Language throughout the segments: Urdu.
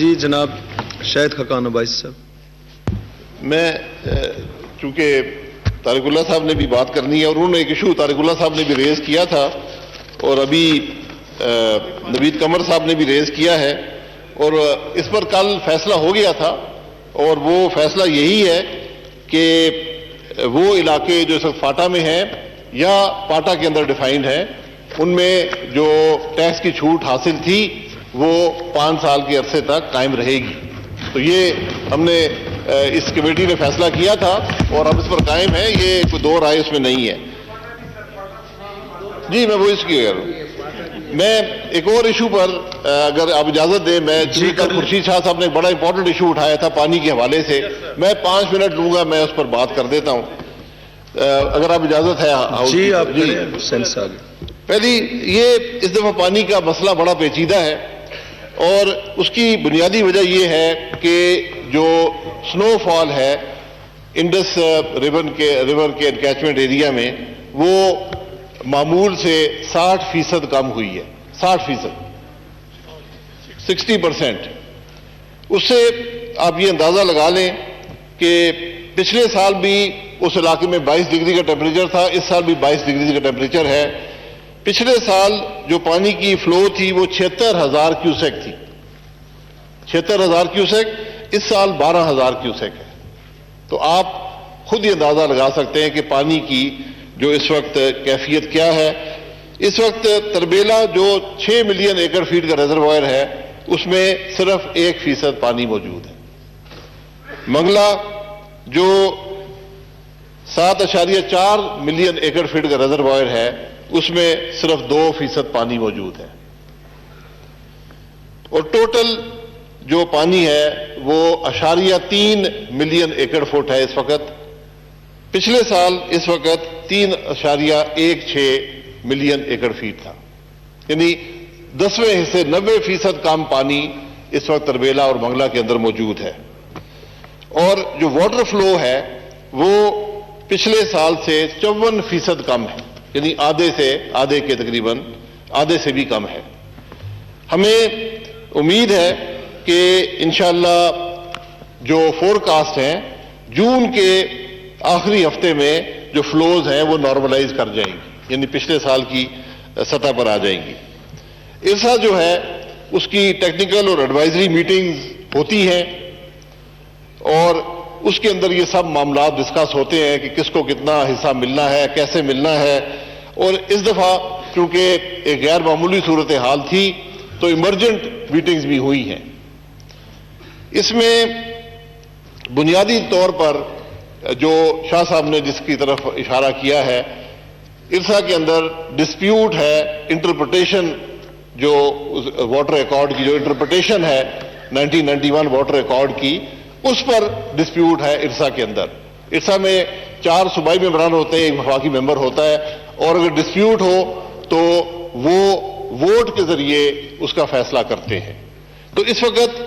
جی جناب شاہد خقان عباس صاحب. میں چونکہ طارق اللہ صاحب نے بھی بات کرنی ہے اور انہوں نے ایک ایشو طارق اللہ صاحب نے بھی ریز کیا تھا اور ابھی نوید قمر صاحب نے بھی ریز کیا ہے اور اس پر کل فیصلہ ہو گیا تھا اور وہ فیصلہ یہی ہے کہ وہ علاقے جو اس وقت فاٹا میں ہیں یا پاٹا کے اندر ڈیفائنڈ ہیں ان میں جو ٹیکس کی چھوٹ حاصل تھی وہ 5 سال کے عرصے تک قائم رہے گی. تو یہ ہم نے اس کمیٹی نے فیصلہ کیا تھا اور اب اس پر قائم ہے, یہ کوئی دو رائے اس میں نہیں ہے. جی میں وہ اس کی کہہ رہا ہوں. میں ایک اور ایشو پر اگر آپ اجازت دیں, میں خورشید شاہ صاحب نے بڑا امپورٹنٹ ایشو اٹھایا تھا پانی کے حوالے سے, میں 5 منٹ لوں گا, میں اس پر بات کر دیتا ہوں اگر آپ اجازت ہے. جی آپ پہلی یہ اس دفعہ پانی کا مسئلہ بڑا پیچیدہ ہے اور اس کی بنیادی وجہ یہ ہے کہ جو سنو فال ہے انڈس ریور کے کیچمنٹ ایریا میں وہ معمول سے 60% کم ہوئی ہے. 60%, 60%. اس سے آپ یہ اندازہ لگا لیں کہ پچھلے سال بھی اس علاقے میں 22 ڈگری کا ٹیمپریچر تھا, اس سال بھی 22 ڈگری کا ٹیمپریچر ہے. پچھلے سال جو پانی کی فلو تھی وہ 76,000 کیوسیک تھی, 76,000 کیوسیک, اس سال 12,000 کیوسیک ہے. تو آپ خود ہی اندازہ لگا سکتے ہیں کہ پانی کی جو اس وقت کیفیت کیا ہے. اس وقت تربیلا جو 6 ملین ایکڑ فیٹ کا ریزروائر ہے اس میں صرف 1% پانی موجود ہے. منگلا جو 7.4 ملین ایکڑ فیٹ کا ریزروائر ہے اس میں صرف 2% پانی موجود ہے. اور ٹوٹل جو پانی ہے وہ 0.3 ملین ایکڑ فٹ ہے اس وقت. پچھلے سال اس وقت 3.16 ملین ایکڑ فیٹ تھا, یعنی 10ویں حصے 90% کم پانی اس وقت تربیلا اور منگلا کے اندر موجود ہے. اور جو واٹر فلو ہے وہ پچھلے سال سے 54% کم ہے, یعنی آدھے کے تقریباً آدھے سے بھی کم ہے. ہمیں امید ہے کہ انشاءاللہ جو فورکاسٹ ہیں جون کے آخری ہفتے میں جو فلوز ہیں وہ نارملائز کر جائیں گی, یعنی پچھلے سال کی سطح پر آ جائیں گی. ارسا جو ہے اس کی ٹیکنیکل اور ایڈوائزری میٹنگز ہوتی ہیں اور اس کے اندر یہ سب معاملات ڈسکس ہوتے ہیں کہ کس کو کتنا حصہ ملنا ہے, کیسے ملنا ہے. اور اس دفعہ چونکہ ایک غیر معمولی صورتحال تھی تو ایمرجنٹ میٹنگز بھی ہوئی ہیں. اس میں بنیادی طور پر جو شاہ صاحب نے جس کی طرف اشارہ کیا ہے, ارسا کے اندر ڈسپیوٹ ہے انٹرپریٹیشن, جو واٹر ایکارڈ کی جو انٹرپریٹیشن ہے 1991 واٹر ایکارڈ کی, اس پر ڈسپیوٹ ہے ارسا کے اندر. ارسا میں 4 صوبائی ممبران ہوتے ہیں, ایک وفاقی ممبر ہوتا ہے, اور اگر ڈسپیوٹ ہو تو وہ ووٹ کے ذریعے اس کا فیصلہ کرتے ہیں. تو اس وقت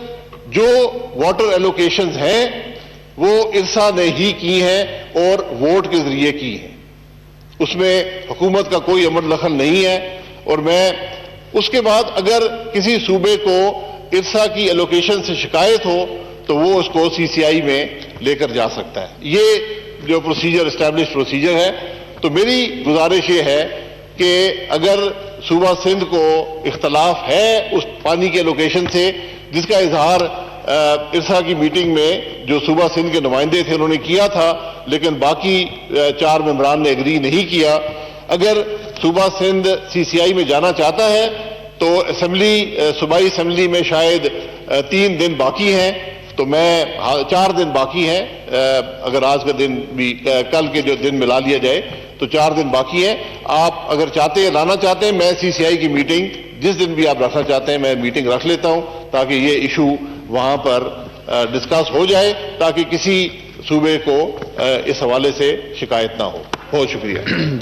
جو واٹر ایلوکیشنز ہیں وہ ارسا نے ہی کی ہیں اور ووٹ کے ذریعے کی ہیں, اس میں حکومت کا کوئی عمل دخل نہیں ہے. اور میں اس کے بعد اگر کسی صوبے کو ارسا کی ایلوکیشن سے شکایت ہو تو وہ اس کو CCI میں لے کر جا سکتا ہے. یہ جو پروسیجر اسٹیبلش پروسیجر ہے. تو میری گزارش یہ ہے کہ اگر صوبہ سندھ کو اختلاف ہے اس پانی کے ایلوکیشن سے, جس کا اظہار ارسا کی میٹنگ میں جو صوبہ سندھ کے نمائندے تھے انہوں نے کیا تھا, لیکن باقی 4 ممبران نے ایگری نہیں کیا, اگر صوبہ سندھ CCI میں جانا چاہتا ہے تو صوبائی اسمبلی میں شاید 3 دن باقی ہیں, تو میں 4 دن باقی ہیں, اگر آج کا دن بھی کل کے جو دن ملا لیا جائے تو 4 دن باقی ہیں. آپ اگر چاہتے ہیں لانا چاہتے ہیں, میں CCI کی میٹنگ جس دن بھی آپ رکھنا چاہتے ہیں میں میٹنگ رکھ لیتا ہوں تاکہ یہ ایشو وہاں پر ڈسکس ہو جائے, تاکہ کسی صوبے کو اس حوالے سے شکایت نہ ہو. بہت شکریہ.